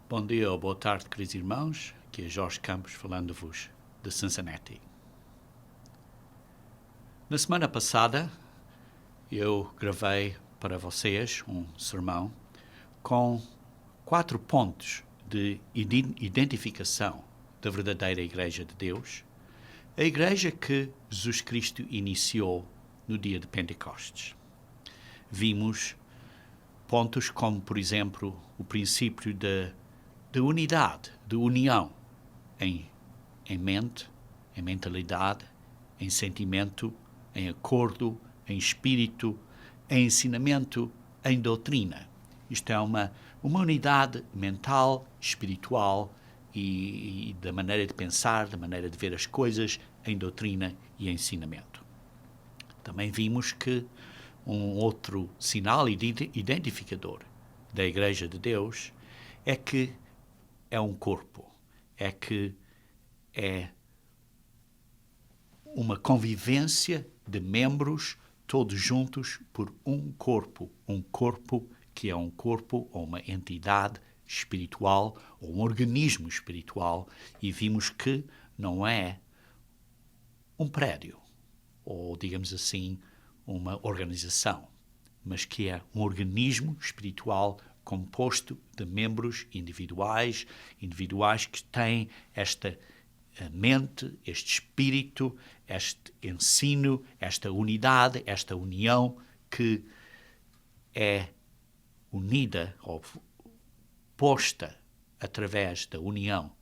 Bom dia ou boa tarde, queridos irmãos. Aqui é Jorge Campos falando-vos de Cincinnati. Na semana passada, eu gravei para vocês um sermão com 4 pontos de identificação da verdadeira Igreja de Deus, a Igreja que Jesus Cristo iniciou no dia de Pentecostes. Vimos pontos como, por exemplo, o princípio de unidade, de união em mente, em mentalidade, em sentimento, em acordo, em espírito, em ensinamento, em doutrina. Isto é uma unidade mental, espiritual e da maneira de pensar, da maneira de ver as coisas, em doutrina e ensinamento. Também vimos que um outro sinal identificador da Igreja de Deus é que é um corpo, é que é uma convivência de membros todos juntos por um corpo que é um corpo ou uma entidade espiritual ou um organismo espiritual, e vimos que não é um prédio ou, digamos assim, uma organização, mas que é um organismo espiritual composto de membros individuais que têm esta mente, este espírito, este ensino, esta unidade, esta união que é unida ou posta através da união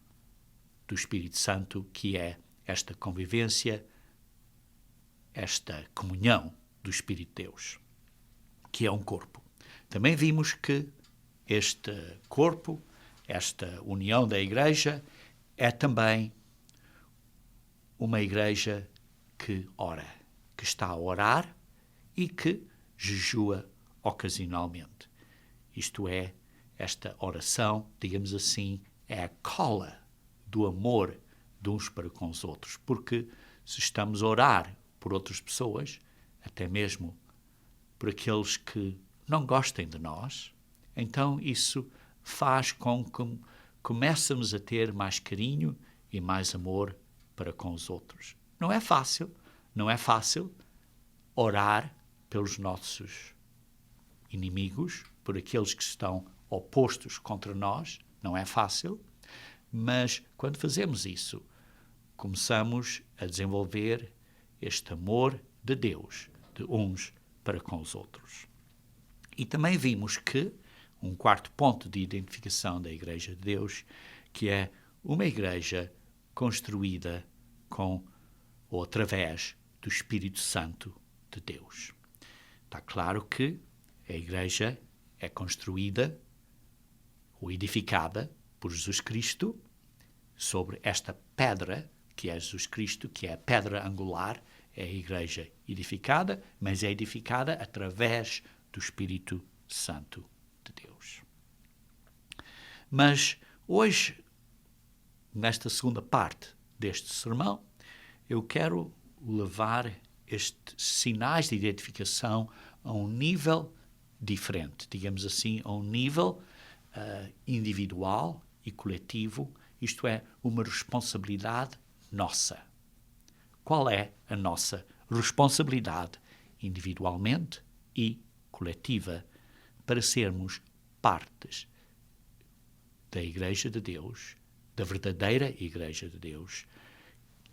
do Espírito Santo, que é esta convivência, esta comunhão do Espírito de Deus, que é um corpo. Também vimos que este corpo, esta união da Igreja, é também uma Igreja que ora, que está a orar e que jejua ocasionalmente. Isto é, esta oração, digamos assim, é a cola do amor de uns para com os outros, porque se estamos a orar por outras pessoas, até mesmo por aqueles que não gostem de nós, então isso faz com que comecemos a ter mais carinho e mais amor para com os outros. Não é fácil orar pelos nossos inimigos, por aqueles que estão opostos contra nós, não é fácil, mas quando fazemos isso, começamos a desenvolver este amor de Deus, de uns para com os outros. E também vimos que um quarto ponto de identificação da Igreja de Deus, que é uma Igreja construída com ou através do Espírito Santo de Deus. Está claro que a Igreja é construída ou edificada por Jesus Cristo sobre esta pedra, que é Jesus Cristo, que é a pedra angular, é a Igreja edificada, mas é edificada através do Espírito Santo de Deus. Mas hoje, nesta segunda parte deste sermão, eu quero levar estes sinais de identificação a um nível diferente, digamos assim, a um nível individual e coletivo, isto é, uma responsabilidade nossa. Qual é a nossa responsabilidade individualmente e coletiva para sermos partes da Igreja de Deus, da verdadeira Igreja de Deus,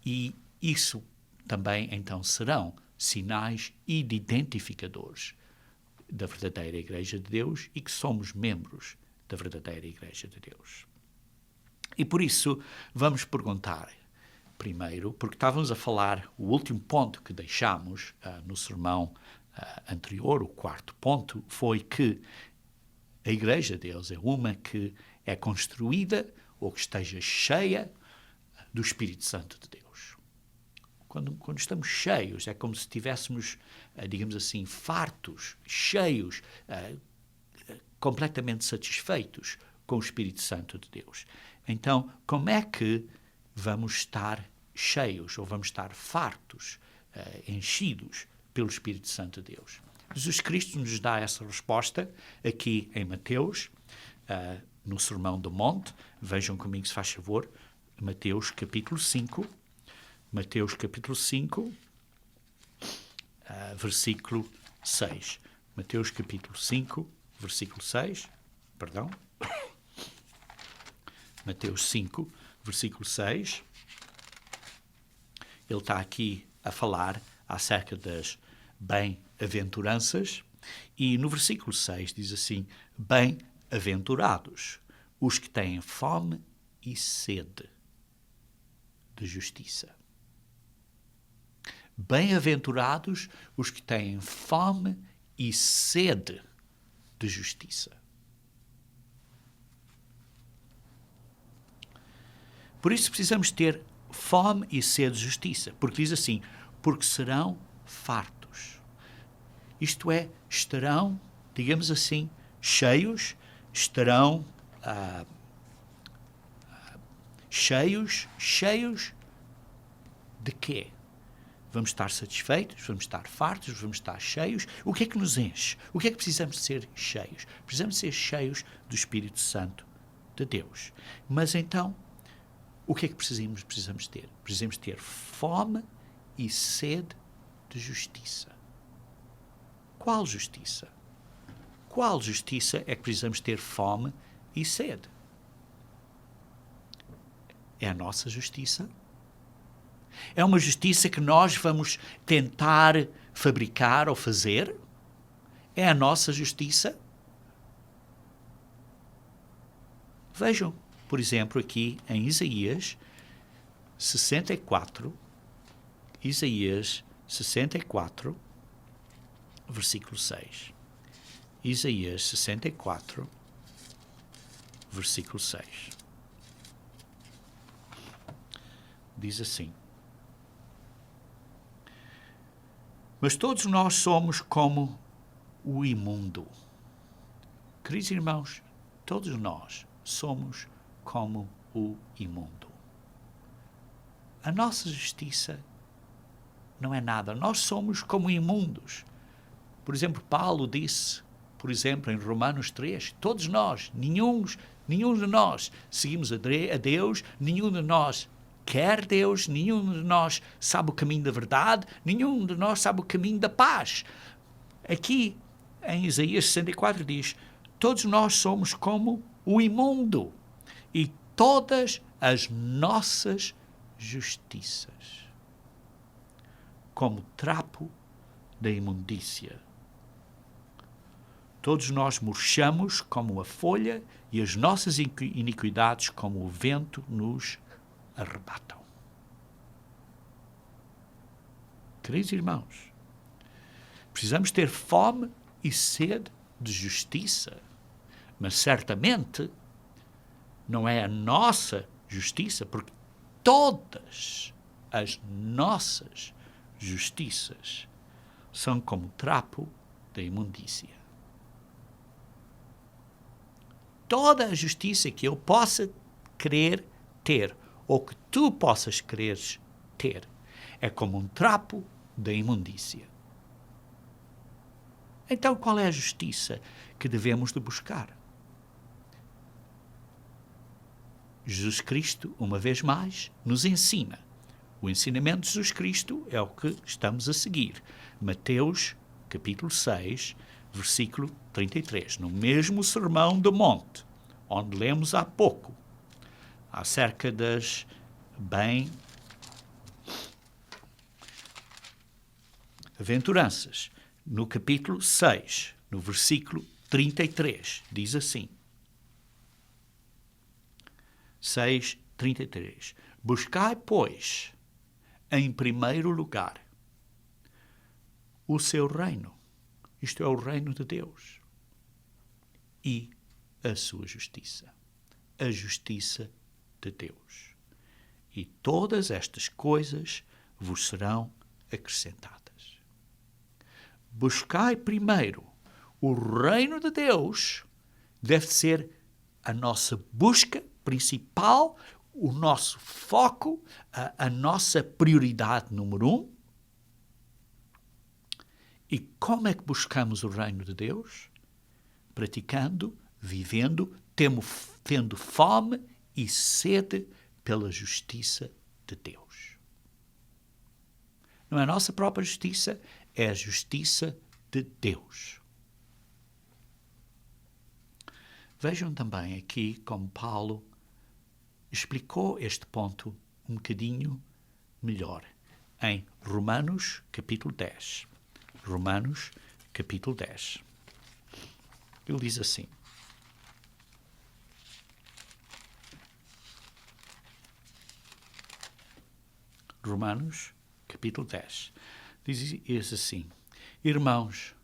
e isso também então serão sinais identificadores da verdadeira Igreja de Deus e que somos membros da verdadeira Igreja de Deus. E por isso vamos perguntar primeiro, porque estávamos a falar, o último ponto que deixámos no sermão anterior, o quarto ponto, foi que a Igreja de Deus é uma que é construída ou que esteja cheia do Espírito Santo de Deus. Quando estamos cheios, é como se estivéssemos, digamos assim, fartos, cheios, completamente satisfeitos com o Espírito Santo de Deus. Então, como é que vamos estar cheios ou vamos estar fartos, enchidos pelo Espírito Santo de Deus? Jesus Cristo nos dá essa resposta aqui em Mateus, no Sermão do Monte. Vejam comigo, se faz favor, Mateus capítulo 5. Mateus capítulo 5, versículo 6. Mateus capítulo 5, versículo 6. Perdão. Mateus 5, versículo 6. Ele está aqui a falar acerca das bem-aventuranças. E no versículo 6 diz assim: bem-aventurados os que têm fome e sede de justiça. Bem-aventurados os que têm fome e sede de justiça. Por isso precisamos ter fome e sede de justiça, porque diz assim: porque serão fartos. Isto é, estarão, digamos assim, cheios, estarão cheios de quê? Vamos estar satisfeitos, vamos estar fartos, vamos estar cheios. O que é que nos enche? O que é que precisamos ser cheios? Precisamos ser cheios do Espírito Santo de Deus. Mas então, o que é que precisamos ter? Precisamos ter fome e sede de justiça. Qual justiça? Qual justiça é que precisamos ter fome e sede? É a nossa justiça? É uma justiça que nós vamos tentar fabricar ou fazer? É a nossa justiça? Vejam, por exemplo, aqui em Isaías 64, versículo 6. Isaías 64, versículo 6. Diz assim: mas todos nós somos como o imundo. Queridos irmãos, todos nós somos como o imundo. A nossa justiça não é nada. Nós somos como imundos. Por exemplo, Paulo disse, por exemplo, em Romanos 3, todos nós, nenhum de nós seguimos a Deus, nenhum de nós quer Deus, nenhum de nós sabe o caminho da verdade, nenhum de nós sabe o caminho da paz. Aqui, em Isaías 64, diz, todos nós somos como o imundo e todas as nossas justiças, como trapo da imundícia. Todos nós murchamos como a folha e as nossas iniquidades como o vento nos arrebatam. Queridos irmãos, precisamos ter fome e sede de justiça, mas certamente não é a nossa justiça, porque todas as nossas justiças são como trapo da imundícia. Toda a justiça que eu possa querer ter, ou que tu possas querer ter, é como um trapo da imundícia. Então, qual é a justiça que devemos de buscar? Jesus Cristo, uma vez mais, nos ensina. O ensinamento de Jesus Cristo é o que estamos a seguir. Mateus, capítulo 6, versículo 33. No mesmo Sermão do Monte, onde lemos há pouco, acerca das bem-aventuranças. No capítulo 6, no versículo 33, diz assim: 6:33. Buscai, pois, em primeiro lugar, o seu reino, isto é, o reino de Deus, e a sua justiça, a justiça de Deus. E todas estas coisas vos serão acrescentadas. Buscai primeiro o reino de Deus, deve ser a nossa busca principal, o nosso foco, a nossa prioridade número 1. E como é que buscamos o reino de Deus? Praticando, vivendo, tendo fome e sede pela justiça de Deus. Não é a nossa própria justiça, é a justiça de Deus. Vejam também aqui como Paulo explicou este ponto um bocadinho melhor em Romanos capítulo 10. Romanos capítulo 10. Ele diz assim: Romanos capítulo 10. Diz assim: Irmãos,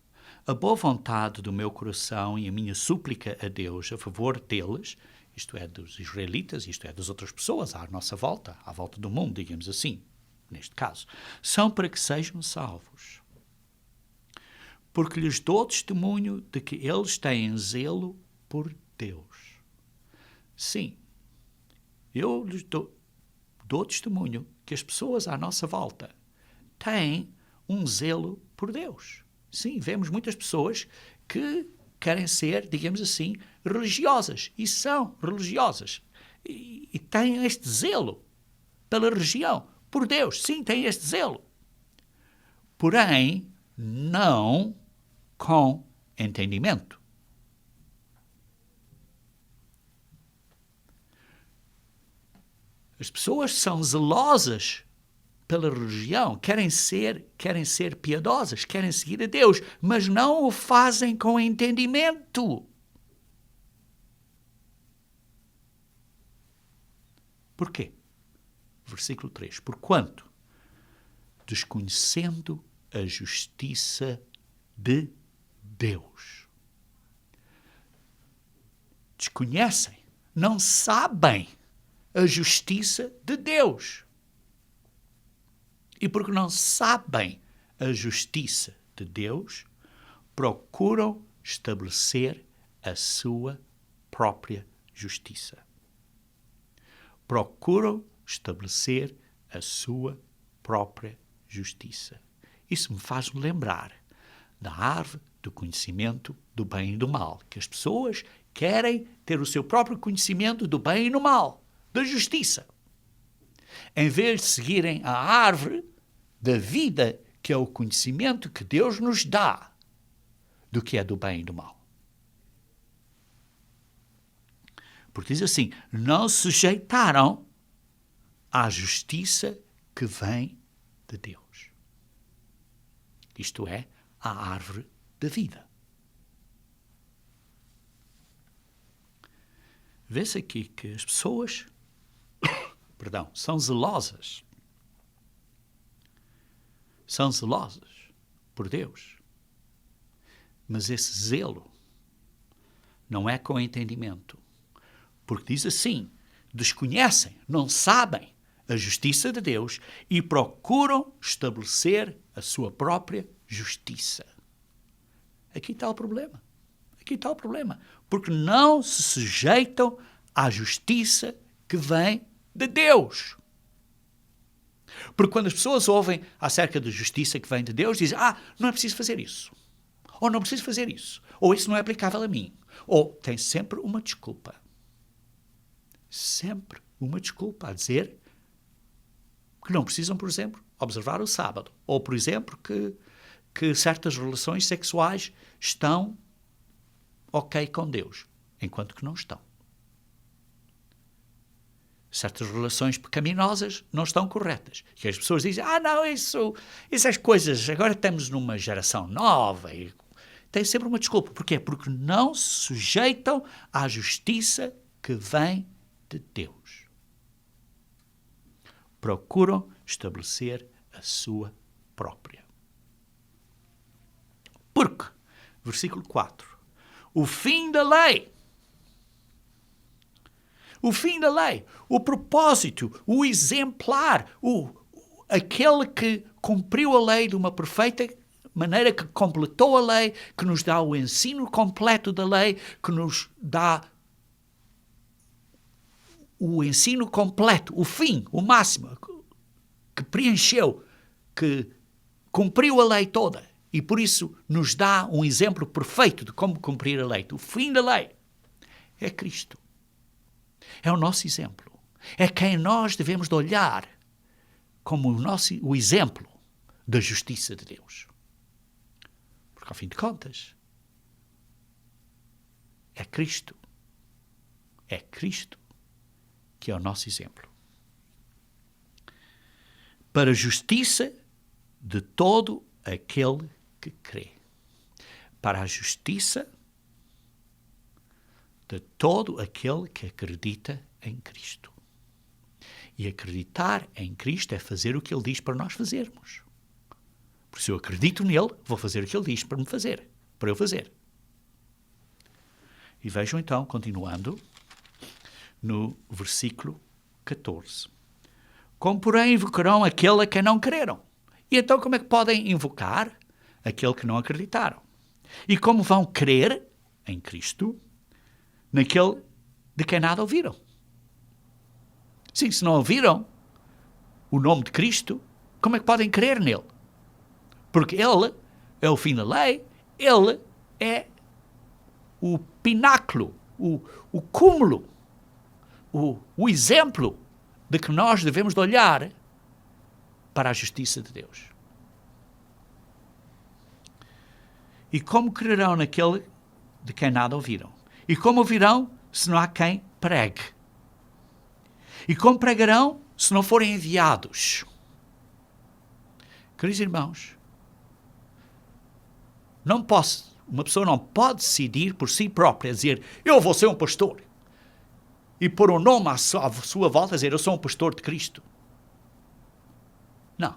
a boa vontade do meu coração e a minha súplica a Deus a favor deles, isto é, dos israelitas, isto é, das outras pessoas à nossa volta, à volta do mundo, digamos assim, neste caso, são para que sejam salvos. Porque lhes dou testemunho de que eles têm zelo por Deus. Sim, eu lhes dou testemunho que as pessoas à nossa volta têm um zelo por Deus. Sim, vemos muitas pessoas que querem ser, digamos assim, religiosas. E são religiosas. E têm este zelo pela religião, por Deus. Sim, têm este zelo. Porém, não com entendimento. As pessoas são zelosas pela religião, querem ser piedosas, querem seguir a Deus, mas não o fazem com entendimento. Porquê? Versículo 3. Porquanto, desconhecendo a justiça de Deus. Desconhecem, não sabem a justiça de Deus. E porque não sabem a justiça de Deus, procuram estabelecer a sua própria justiça. Procuram estabelecer a sua própria justiça. Isso me faz lembrar da árvore do conhecimento do bem e do mal, que as pessoas querem ter o seu próprio conhecimento do bem e do mal, da justiça. Em vez de seguirem a árvore da vida, que é o conhecimento que Deus nos dá do que é do bem e do mal. Porque diz assim, não se sujeitaram à justiça que vem de Deus. Isto é, a árvore da vida. Vê-se aqui que as pessoas são zelosas. São zelosas por Deus. Mas esse zelo não é com entendimento. Porque diz assim, desconhecem, não sabem a justiça de Deus e procuram estabelecer a sua própria justiça. Aqui está o problema. Aqui está o problema. Porque não se sujeitam à justiça que vem de Deus. Porque quando as pessoas ouvem acerca da justiça que vem de Deus, dizem, não é preciso fazer isso. Ou não preciso fazer isso. Ou isso não é aplicável a mim. Ou tem sempre uma desculpa. Sempre uma desculpa a dizer que não precisam, por exemplo, observar o sábado. Ou, por exemplo, que certas relações sexuais estão ok com Deus, enquanto que não estão. Certas relações pecaminosas não estão corretas. E as pessoas dizem, não, essas coisas, agora estamos numa geração nova. E tem sempre uma desculpa. Porquê? Porque não se sujeitam à justiça que vem de Deus. Procuram estabelecer a sua própria. Porque, versículo 4, o fim da lei, o propósito, o exemplar, aquele que cumpriu a lei de uma perfeita maneira, que completou a lei, que nos dá o ensino completo da lei, que nos dá o ensino completo, o fim, o máximo, que preencheu, que cumpriu a lei toda e por isso nos dá um exemplo perfeito de como cumprir a lei. O fim da lei é Cristo. É o nosso exemplo. É quem nós devemos de olhar como o exemplo da justiça de Deus. Porque, ao fim de contas, é Cristo. É Cristo que é o nosso exemplo. Para a justiça de todo aquele que crê. Para a justiça de todo aquele que acredita em Cristo. E acreditar em Cristo é fazer o que Ele diz para nós fazermos. Porque se eu acredito nele, vou fazer o que Ele diz para eu fazer. E vejam então, continuando, no versículo 14. Como, porém, invocarão aquele a quem não creram? E então como é que podem invocar aquele que não acreditaram? E como vão crer em Cristo naquele de quem nada ouviram? Sim, se não ouviram o nome de Cristo, como é que podem crer nele? Porque ele é o fim da lei, ele é o pináculo, o cúmulo, o exemplo de que nós devemos de olhar para a justiça de Deus. E como crerão naquele de quem nada ouviram? E como ouvirão se não há quem pregue? E como pregarão se não forem enviados? Queridos irmãos, uma pessoa não pode decidir por si própria, dizer, eu vou ser um pastor. E pôr um nome à sua volta, dizer, eu sou um pastor de Cristo. Não.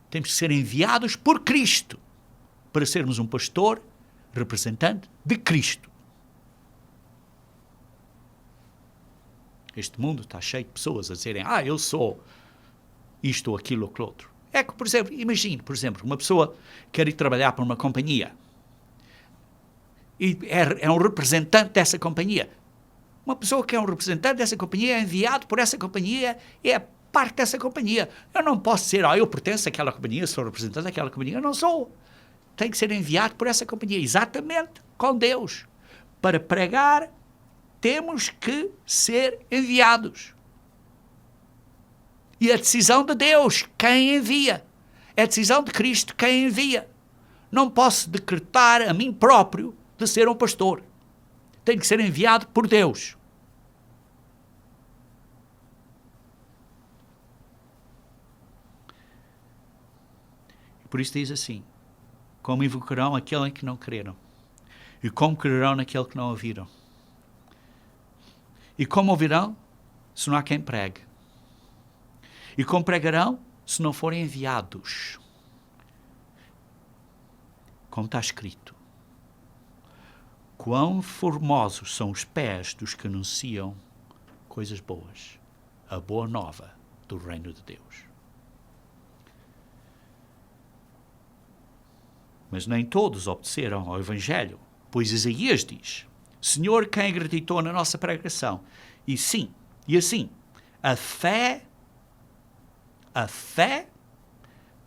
Temos que ser enviados por Cristo para sermos um pastor representante de Cristo. Este mundo está cheio de pessoas a dizerem, eu sou isto ou aquilo ou aquilo outro. É que, por exemplo, imagine, uma pessoa quer ir trabalhar para uma companhia e é um representante dessa companhia. Uma pessoa que é um representante dessa companhia é enviado por essa companhia, é parte dessa companhia. Eu não posso dizer, eu pertenço àquela companhia, sou representante daquela companhia. Eu não sou. Tenho que ser enviado por essa companhia, exatamente com Deus. Para pregar, temos que ser enviados. E a decisão de Deus, quem envia. É a decisão de Cristo, quem envia. Não posso decretar a mim próprio de ser um pastor. Tenho que ser enviado por Deus. E por isso diz assim, como invocarão aquele em que não creram? E como crerão naquele que não ouviram? E como ouvirão se não há quem pregue? E como pregarão se não forem enviados? Como está escrito, quão formosos são os pés dos que anunciam coisas boas, a boa nova do reino de Deus. Mas nem todos obedeceram ao Evangelho, pois Isaías diz, Senhor, quem acreditou na nossa pregação? E sim, e assim, a fé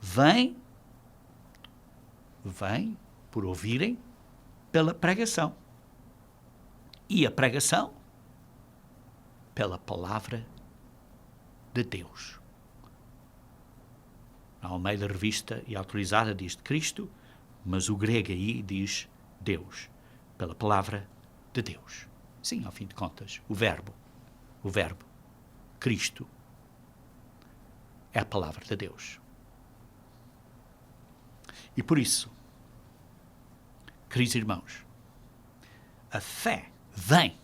vem por ouvirem pela pregação. E a pregação pela palavra de Deus. Na Almeida Revista e Atualizada diz de Cristo, mas o grego aí diz Deus, pela palavra de Deus. Sim, ao fim de contas, o verbo, Cristo, é a palavra de Deus. E por isso, queridos irmãos, a fé vem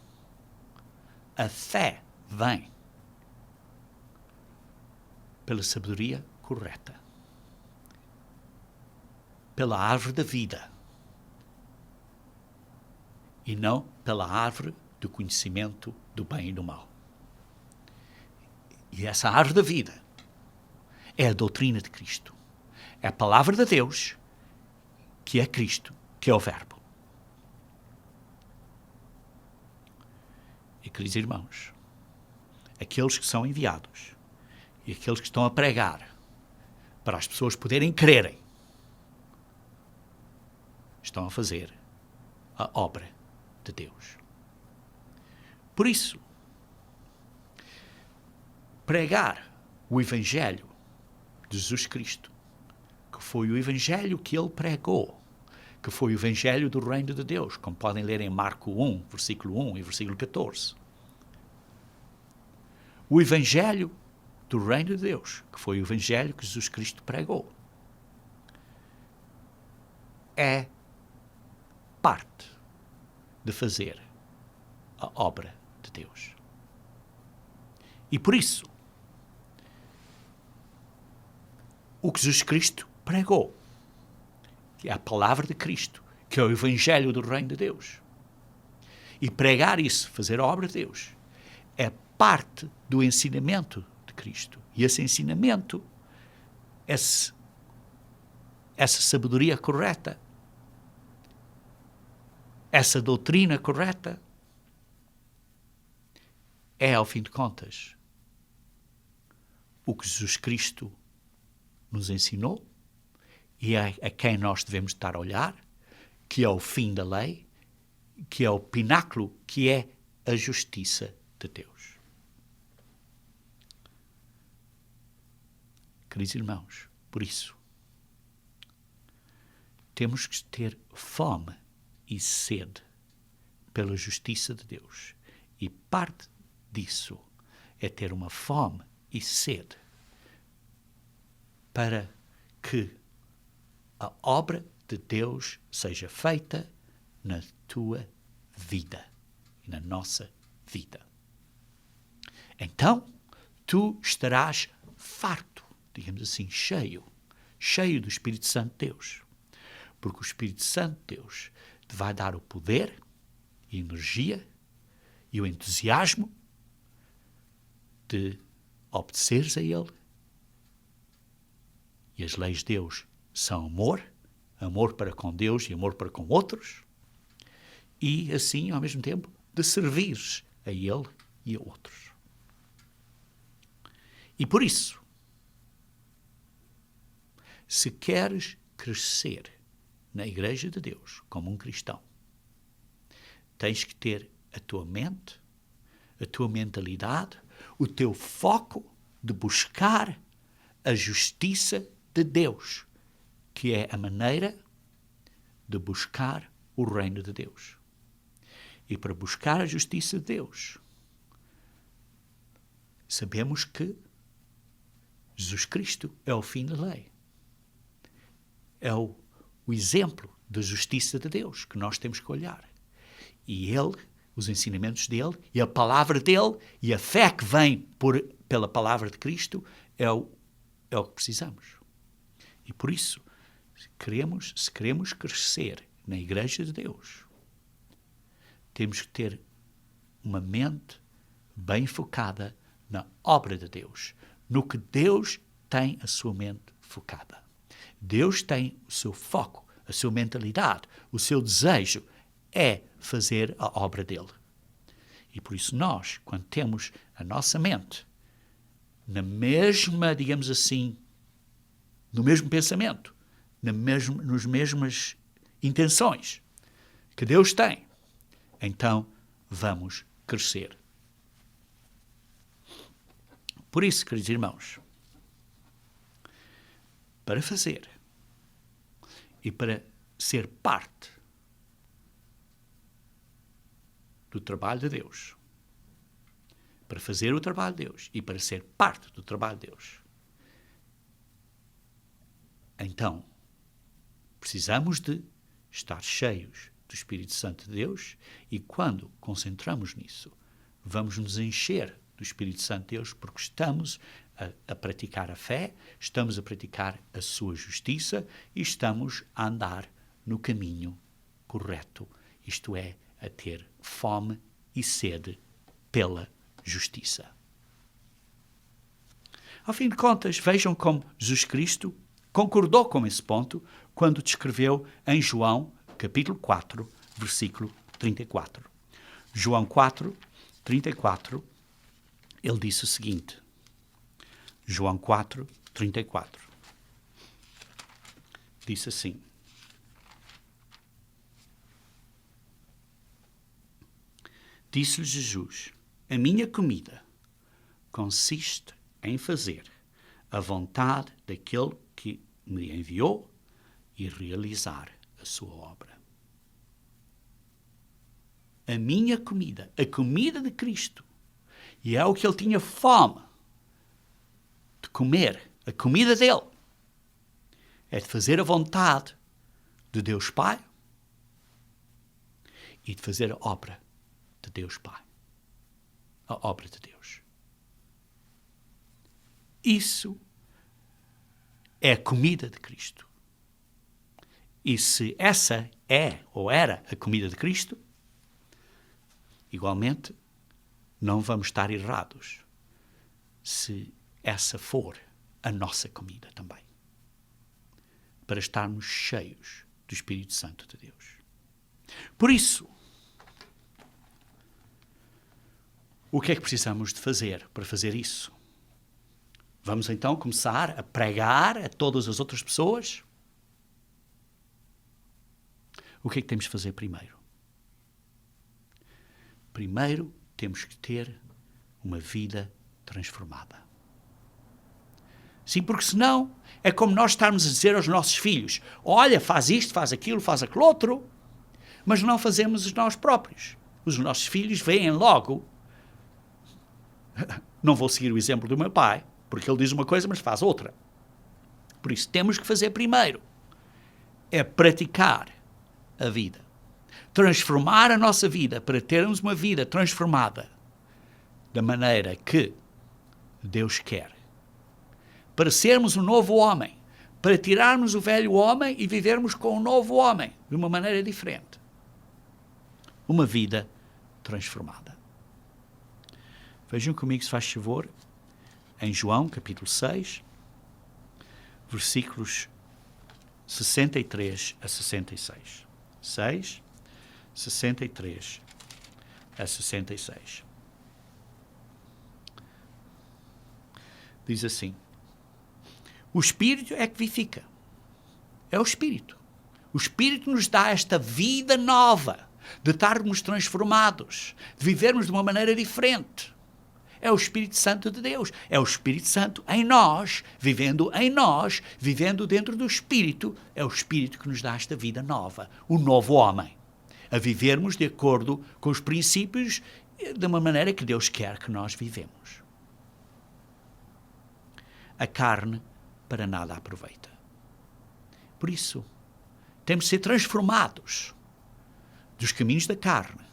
pela sabedoria correta, pela árvore da vida e não pela árvore do conhecimento do bem e do mal. E essa árvore da vida é a doutrina de Cristo. É a palavra de Deus, que é Cristo, que é o Verbo. E, queridos irmãos, aqueles que são enviados e aqueles que estão a pregar para as pessoas poderem crerem, estão a fazer a obra de Deus. Por isso, pregar o Evangelho de Jesus Cristo, que foi o Evangelho que ele pregou, que foi o Evangelho do Reino de Deus, como podem ler em Marcos 1, versículo 1 e versículo 14. O Evangelho do Reino de Deus, que foi o Evangelho que Jesus Cristo pregou, é parte de fazer a obra de Deus. E por isso, o que Jesus Cristo pregou, que é a palavra de Cristo, que é o Evangelho do Reino de Deus, e pregar isso, fazer a obra de Deus, é parte do ensinamento de Cristo. E esse ensinamento, essa sabedoria correta, essa doutrina correta, é, ao fim de contas, o que Jesus Cristo nos ensinou e é a quem nós devemos estar a olhar, que é o fim da lei, que é o pináculo, que é a justiça de Deus. Queridos irmãos, por isso, temos que ter fome e sede pela justiça de Deus. E parte disso é ter uma fome e sede para que a obra de Deus seja feita na tua vida e na nossa vida. Então, tu estarás farto, digamos assim, cheio do Espírito Santo de Deus. Porque o Espírito Santo de Deus te vai dar o poder e a energia e o entusiasmo de obedeceres a Ele. E as leis de Deus são amor, amor para com Deus e amor para com outros, e assim, ao mesmo tempo, de servires a Ele e a outros. E por isso, se queres crescer na Igreja de Deus como um cristão, tens que ter a tua mente, a tua mentalidade, o teu foco de buscar a justiça de Deus, que é a maneira de buscar o reino de Deus. E para buscar a justiça de Deus, sabemos que Jesus Cristo é o fim da lei. É o exemplo da justiça de Deus que nós temos que olhar. E Ele, os ensinamentos dele, e a palavra dele, e a fé que vem pela palavra de Cristo, é o que precisamos. E por isso, se queremos crescer na Igreja de Deus, temos que ter uma mente bem focada na obra de Deus, no que Deus tem a sua mente focada. Deus tem o seu foco, a sua mentalidade, o seu desejo é fazer a obra dele. E por isso nós, quando temos a nossa mente na mesma, digamos assim, no mesmo pensamento, nas mesmas intenções que Deus tem, então vamos crescer. Por isso, queridos irmãos, para fazer e para ser parte do trabalho de Deus, para fazer o trabalho de Deus e para ser parte do trabalho de Deus, então precisamos de estar cheios do Espírito Santo de Deus e quando concentramos nisso, vamos nos encher do Espírito Santo de Deus porque estamos a praticar a fé, estamos a praticar a sua justiça e estamos a andar no caminho correto, isto é, a ter fome e sede pela justiça. Ao fim de contas, vejam como Jesus Cristo concordou com esse ponto quando descreveu em João, capítulo 4, versículo 34. João 4, 34, ele disse o seguinte. João 4, 34. Disse assim. Disse-lhe Jesus, a minha comida consiste em fazer a vontade daquele que me enviou e realizar a sua obra. A minha comida, a comida de Cristo, e é o que ele tinha fome de comer, a comida dele, é de fazer a vontade de Deus Pai e de fazer a obra de Deus Pai. A obra de Deus. Isso é a comida de Cristo. E se essa é ou era a comida de Cristo, igualmente, não vamos estar errados se essa for a nossa comida também. Para estarmos cheios do Espírito Santo de Deus. Por isso, o que é que precisamos de fazer para fazer isso? Vamos então começar a pregar a todas as outras pessoas? O que é que temos de fazer primeiro? Primeiro, temos que ter uma vida transformada. Sim, porque senão é como nós estarmos a dizer aos nossos filhos: olha, faz isto, faz aquilo outro, mas não fazemos nós próprios. Os nossos filhos veem logo. Não vou seguir o exemplo do meu pai, porque ele diz uma coisa, mas faz outra. Por isso, temos que fazer primeiro. É praticar a vida. Transformar a nossa vida para termos uma vida transformada da maneira que Deus quer. Para sermos um novo homem. Para tirarmos o velho homem e vivermos com um novo homem de uma maneira diferente. Uma vida transformada. Vejam comigo, se faz favor, em João, capítulo 6, versículos 63 a 66. 6, 63 a 66. Diz assim: o Espírito é que vivifica. É o Espírito. O Espírito nos dá esta vida nova, de estarmos transformados, de vivermos de uma maneira diferente. É o Espírito Santo de Deus. É o Espírito Santo em nós, vivendo dentro do Espírito. É o Espírito que nos dá esta vida nova, o novo homem. A vivermos de acordo com os princípios de uma maneira que Deus quer que nós vivemos. A carne para nada aproveita. Por isso, temos de ser transformados dos caminhos da carne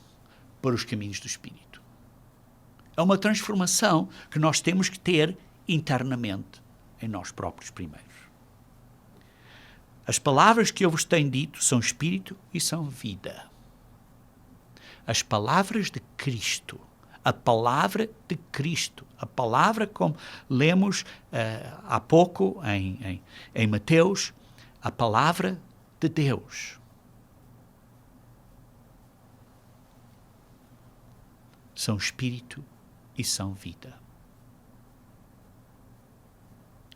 para os caminhos do Espírito. É uma transformação que nós temos que ter internamente em nós próprios primeiro. As palavras que eu vos tenho dito são Espírito e são vida. As palavras de Cristo. A palavra de Cristo. A palavra, como lemos há pouco em Mateus, a palavra de Deus. São Espírito e são vida.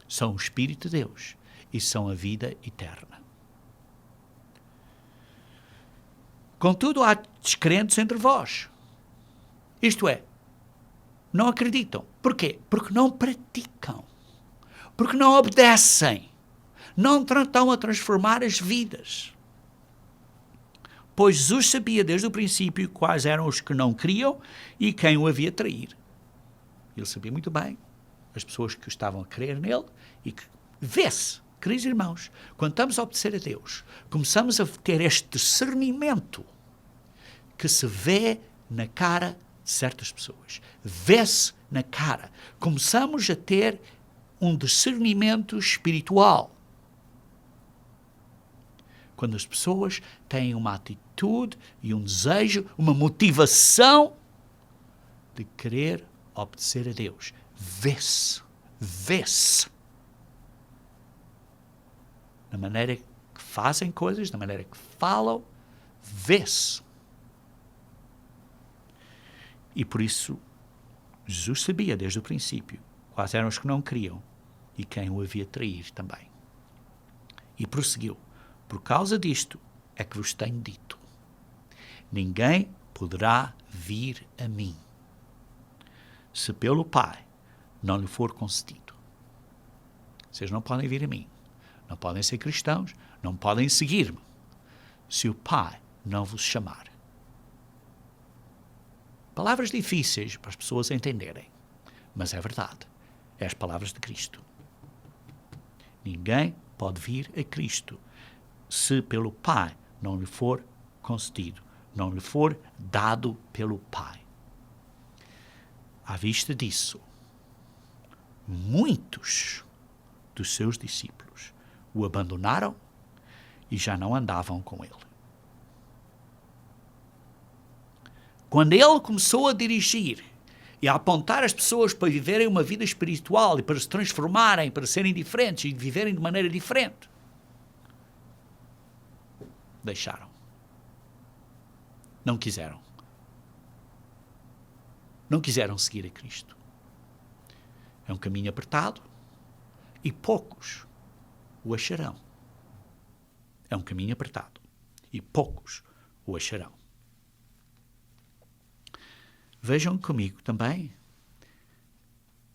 São o Espírito de Deus e são a vida eterna. Contudo, há descrentes entre vós. Isto é, não acreditam. Porquê? Porque não praticam. Porque não obedecem. Não estão a transformar as vidas. Pois Jesus sabia desde o princípio quais eram os que não criam e quem o havia trair. Ele sabia muito bem as pessoas que estavam a crer nele e que vê-se, queridos irmãos, quando estamos a obedecer a Deus, começamos a ter este discernimento que se vê na cara de certas pessoas. Vê-se na cara. Começamos a ter um discernimento espiritual. Quando as pessoas têm uma atitude e um desejo, uma motivação de querer obedecer a Deus. Vê-se. Na maneira que fazem coisas, na maneira que falam, vê-se. E por isso, Jesus sabia desde o princípio quais eram os que não criam e quem o havia traído também. E prosseguiu: por causa disto é que vos tenho dito: ninguém poderá vir a mim, se pelo Pai não lhe for concedido. Vocês não podem vir a mim, não podem ser cristãos, não podem seguir-me, se o Pai não vos chamar. Palavras difíceis para as pessoas entenderem, mas é verdade. É as palavras de Cristo. Ninguém pode vir a Cristo se pelo Pai não lhe for concedido, não lhe for dado pelo Pai. À vista disso, muitos dos seus discípulos o abandonaram e já não andavam com ele. Quando ele começou a dirigir e a apontar as pessoas para viverem uma vida espiritual e para se transformarem, para serem diferentes e viverem de maneira diferente, deixaram. Não quiseram. Não quiseram seguir a Cristo. É um caminho apertado e poucos o acharão. É um caminho apertado e poucos o acharão. Vejam comigo também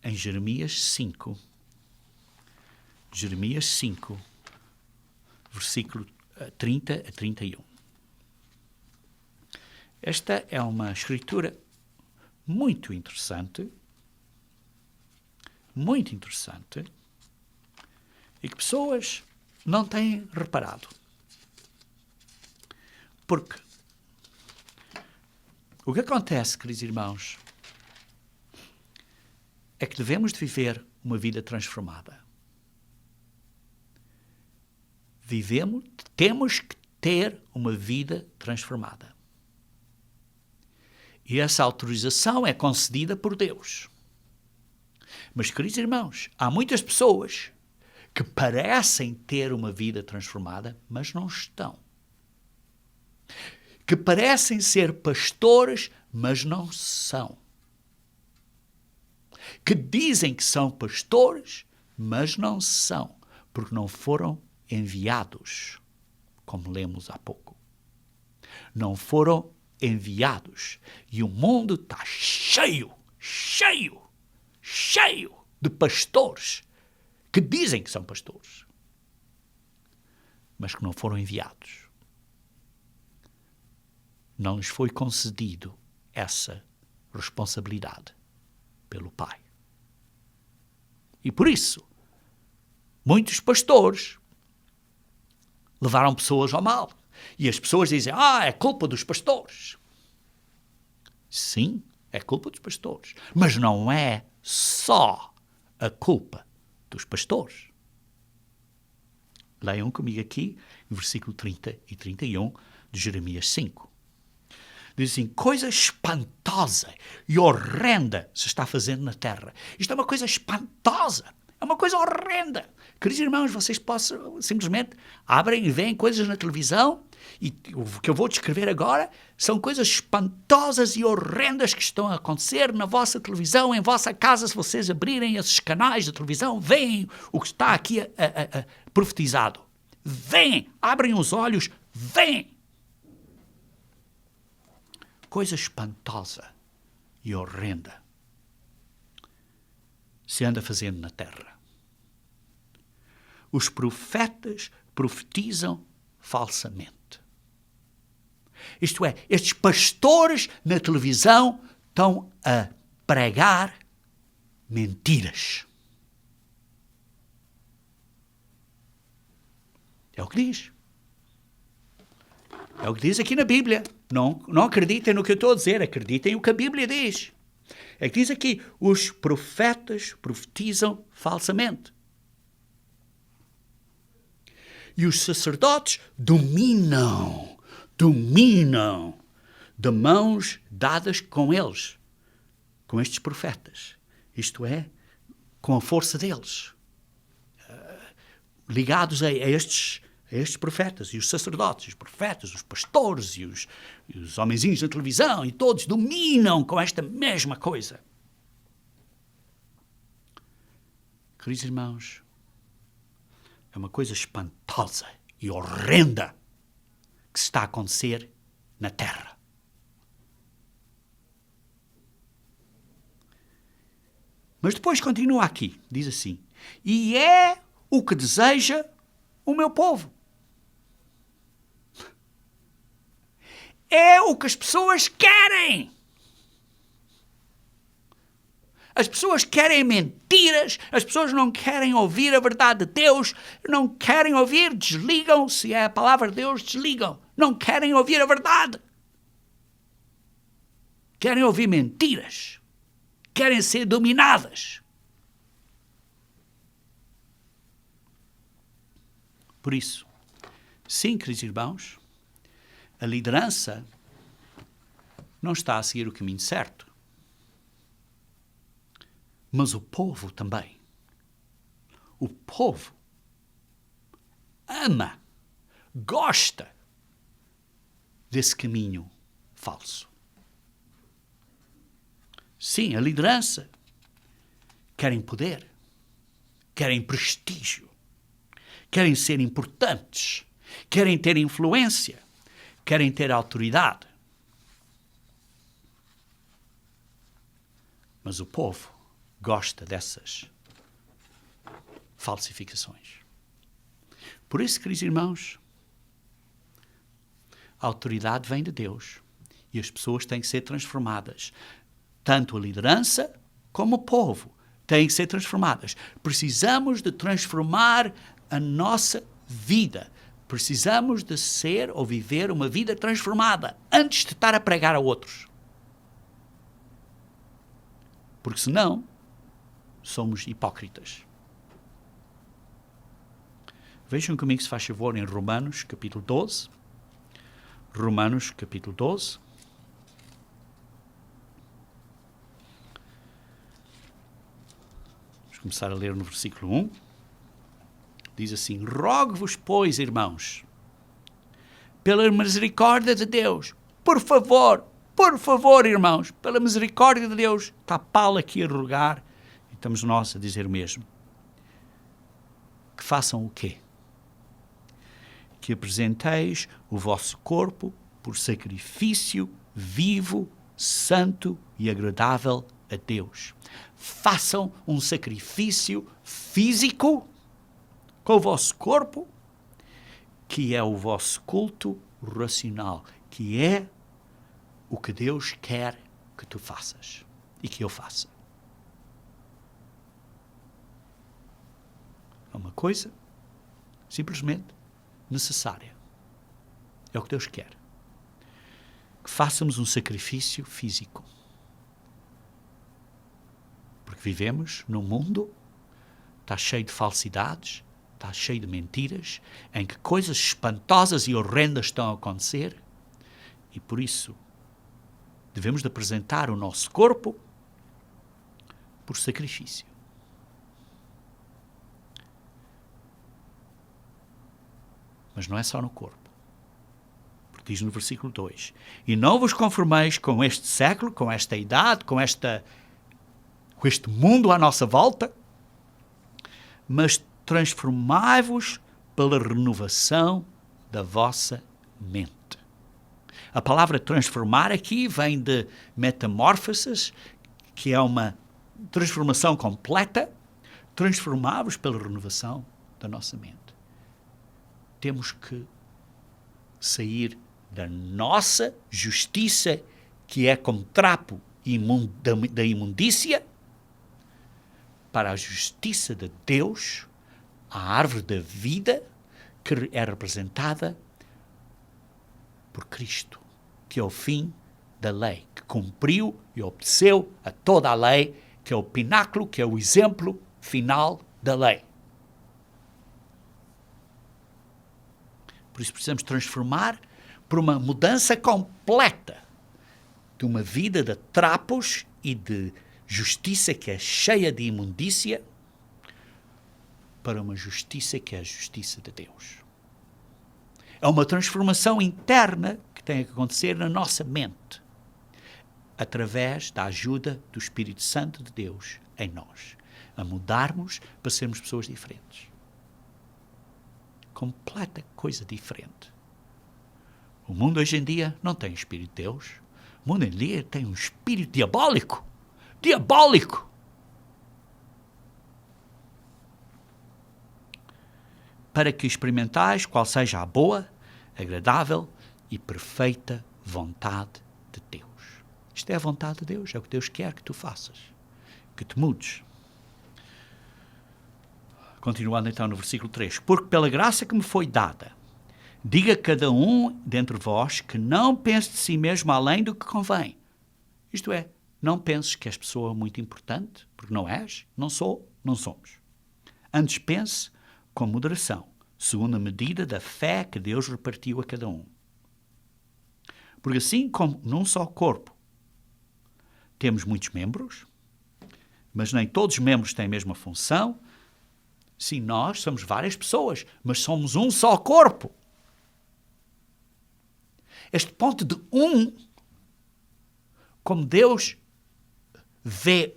em Jeremias 5, versículo 30 a 31. Esta é uma escritura muito interessante, e que pessoas não têm reparado. Porque o que acontece, queridos irmãos, é que devemos de viver uma vida transformada. Temos que ter uma vida transformada. E essa autorização é concedida por Deus. Mas, queridos irmãos, há muitas pessoas que parecem ter uma vida transformada, mas não estão. Que parecem ser pastores, mas não são. Que dizem que são pastores, mas não são, porque não foram enviados, como lemos há pouco. Não foram enviados. E o mundo está cheio de pastores que dizem que são pastores, mas que não foram enviados. Não lhes foi concedido essa responsabilidade pelo Pai. E por isso, muitos pastores levaram pessoas ao mal. E as pessoas dizem, é culpa dos pastores. Sim, é culpa dos pastores. Mas não é só a culpa dos pastores. Leiam comigo aqui, no versículo 30 e 31 de Jeremias 5. Diz assim, coisa espantosa e horrenda se está fazendo na terra. Isto é uma coisa espantosa, é uma coisa horrenda. Queridos irmãos, vocês possam simplesmente abrem e veem coisas na televisão e o que eu vou descrever agora são coisas espantosas e horrendas que estão a acontecer na vossa televisão, em vossa casa. Se vocês abrirem esses canais de televisão, veem o que está aqui profetizado. Veem, abrem os olhos, veem. Coisa espantosa e horrenda se anda fazendo na terra. Os profetas profetizam falsamente. Isto é, estes pastores na televisão estão a pregar mentiras. É o que diz. É o que diz aqui na Bíblia. Não acreditem no que eu estou a dizer, acreditem no que a Bíblia diz. É que diz aqui, os profetas profetizam falsamente. E os sacerdotes dominam de mãos dadas com eles, com estes profetas. Isto é, com a força deles. Ligados a estes profetas, e os sacerdotes, os profetas, os pastores e os homenzinhos na televisão, e todos dominam com esta mesma coisa. Queridos irmãos, é uma coisa espantosa e horrenda que está a acontecer na terra. Mas depois continua aqui, diz assim: e é o que deseja o meu povo. É o que as pessoas querem. As pessoas querem mentiras, as pessoas não querem ouvir a verdade de Deus, não querem ouvir, desligam, se é a palavra de Deus, desligam. Não querem ouvir a verdade. Querem ouvir mentiras. Querem ser dominadas. Por isso, sim, queridos irmãos, a liderança não está a seguir o caminho certo. Mas o povo também. O povo ama, gosta desse caminho falso. Sim, a liderança querem poder, querem prestígio, querem ser importantes, querem ter influência, querem ter autoridade. Mas o povo gosta dessas falsificações. Por isso, queridos irmãos, a autoridade vem de Deus e as pessoas têm que ser transformadas. Tanto a liderança como o povo têm que ser transformadas. Precisamos de transformar a nossa vida. Precisamos de ser ou viver uma vida transformada antes de estar a pregar a outros. Porque senão somos hipócritas. Vejam comigo, se faz favor, em Romanos, capítulo 12. Romanos, capítulo 12. Vamos começar a ler no versículo 1. Diz assim: rogo-vos, pois, irmãos, pela misericórdia de Deus, por favor, irmãos, pela misericórdia de Deus, está Paulo aqui a rogar, e estamos nós a dizer o mesmo, que façam o quê? Que apresenteis o vosso corpo por sacrifício vivo, santo e agradável a Deus. Façam um sacrifício físico com o vosso corpo, que é o vosso culto racional, que é o que Deus quer que tu faças e que eu faça. É uma coisa simplesmente necessária. É o que Deus quer. Que façamos um sacrifício físico. Porque vivemos num mundo que está cheio de falsidades, está cheio de mentiras, em que coisas espantosas e horrendas estão a acontecer, e por isso devemos de apresentar o nosso corpo por sacrifício. Mas não é só no corpo. Porque diz no versículo 2: e não vos conformeis com este século, com esta idade, com este mundo à nossa volta, mas transformai-vos pela renovação da vossa mente. A palavra transformar aqui vem de metamorfoses, que é uma transformação completa. Transformar-vos pela renovação da nossa mente. Temos que sair da nossa justiça, que é como trapo da imundícia, para a justiça de Deus, a árvore da vida, que é representada por Cristo, que é o fim da lei, que cumpriu e obedeceu a toda a lei, que é o pináculo, que é o exemplo final da lei. Por isso precisamos transformar por uma mudança completa de uma vida de trapos e de justiça que é cheia de imundícia para uma justiça que é a justiça de Deus. É uma transformação interna que tem que acontecer na nossa mente, através da ajuda do Espírito Santo de Deus em nós, a mudarmos para sermos pessoas diferentes. Completa coisa diferente. O mundo hoje em dia não tem Espírito de Deus. O mundo hoje em dia tem um espírito diabólico. Diabólico! para que experimentais qual seja a boa, agradável e perfeita vontade de Deus. Isto é a vontade de Deus, é o que Deus quer que tu faças, que te mudes. Continuando então no versículo 3. Porque pela graça que me foi dada, diga cada um dentre vós que não pense de si mesmo além do que convém. Isto é, não penses que és pessoa muito importante, porque não és, não sou, não somos. Antes pense com moderação, segundo a medida da fé que Deus repartiu a cada um. Porque assim como num só corpo temos muitos membros, mas nem todos os membros têm a mesma função, sim, nós somos várias pessoas, mas somos um só corpo. Este ponto de como Deus vê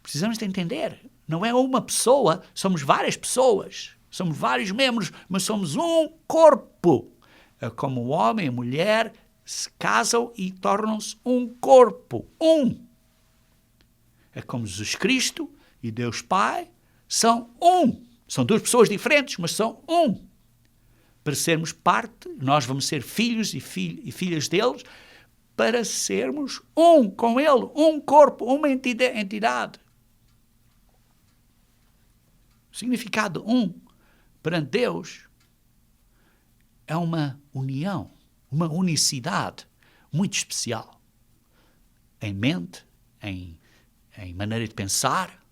precisamos de entender. Não é uma pessoa, somos várias pessoas. Somos vários membros, mas somos um corpo. É como o homem e a mulher se casam e tornam-se um corpo. É como Jesus Cristo e Deus Pai são São duas pessoas diferentes, mas são Para sermos parte, nós vamos ser filhos e filhas deles, para sermos com Ele, um corpo, uma entidade. O significado perante Deus é uma união, uma unicidade muito especial. Em mente, em maneira de pensar,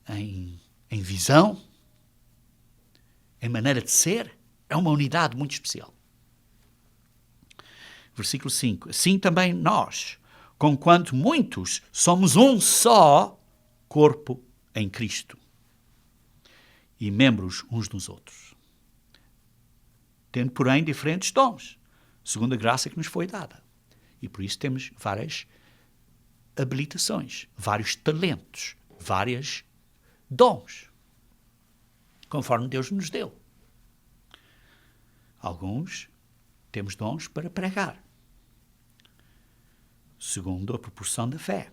em visão, em maneira de ser. É uma unidade muito especial. Versículo 5. Assim também nós, conquanto muitos, somos um só corpo em Cristo e membros uns dos outros, tendo, porém, diferentes dons, segundo a graça que nos foi dada. E por isso temos várias habilitações, vários talentos, vários dons, conforme Deus nos deu. Alguns temos dons para pregar, segundo a proporção da fé.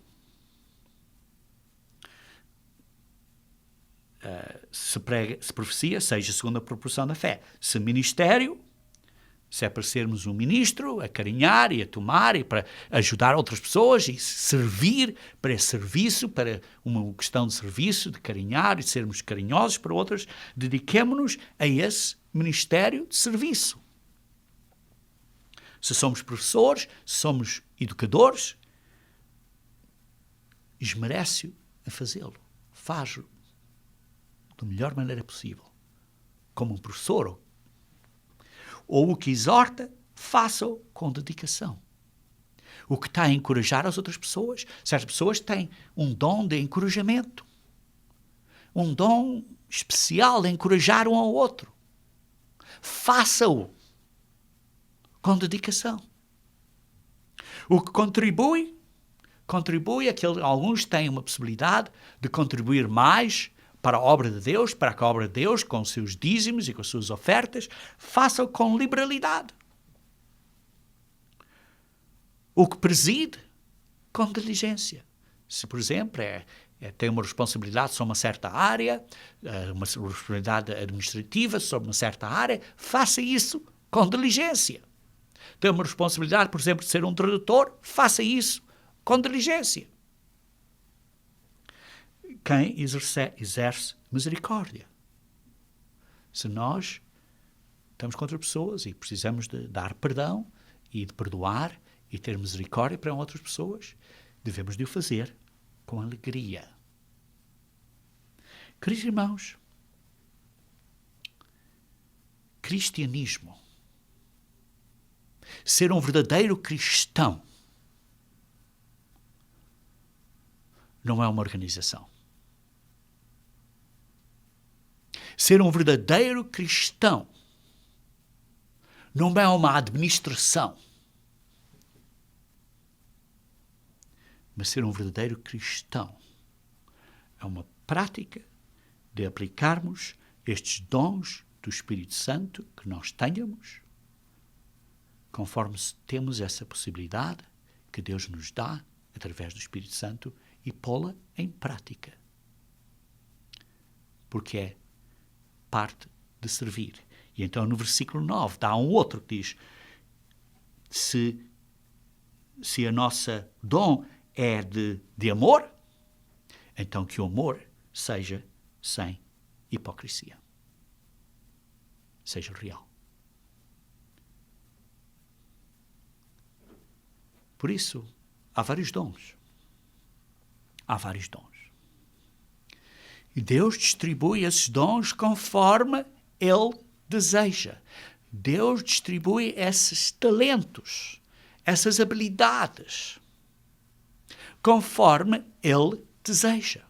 Se profecia, seja segundo a proporção da fé. Se ministério, se é para sermos um ministro, a carinhar e a tomar e para ajudar outras pessoas e servir para esse serviço, para uma questão de serviço, de carinhar e de sermos carinhosos para outras, dediquemo-nos a esse ministério de serviço. Se somos professores, se somos educadores, esmerece-o a fazê-lo. Faz-o da melhor maneira possível. Como um professor. Ou o que exorta, faça-o com dedicação. O que está a encorajar as outras pessoas. Certas pessoas têm um dom de encorajamento. Um dom especial de encorajar um ao outro. Faça-o com dedicação. O que contribui alguns têm uma possibilidade de contribuir mais para a obra de Deus, para a obra de Deus, com os seus dízimos e com as suas ofertas, faça-o com liberalidade. O que preside, com diligência. Se, por exemplo, tem uma responsabilidade sobre uma certa área, uma responsabilidade administrativa sobre uma certa área, faça isso com diligência. Tem uma responsabilidade, por exemplo, de ser um tradutor, faça isso com diligência. Quem exerce misericórdia. Se nós estamos contra pessoas e precisamos de dar perdão e de perdoar e ter misericórdia para outras pessoas, devemos de o fazer com alegria. Queridos irmãos, cristianismo, ser um verdadeiro cristão, não é uma organização. Ser um verdadeiro cristão não é uma administração. Mas ser um verdadeiro cristão é uma prática de aplicarmos estes dons do Espírito Santo que nós tenhamos, conforme temos essa possibilidade que Deus nos dá através do Espírito Santo, e pô-la em prática. Porque é parte de servir. E então no versículo 9 dá um outro que diz: se a nossa dom é de amor, então que o amor seja sem hipocrisia. Seja real. Por isso, há vários dons. Há vários dons. E Deus distribui esses dons conforme Ele deseja. Deus distribui esses talentos, essas habilidades, conforme Ele deseja.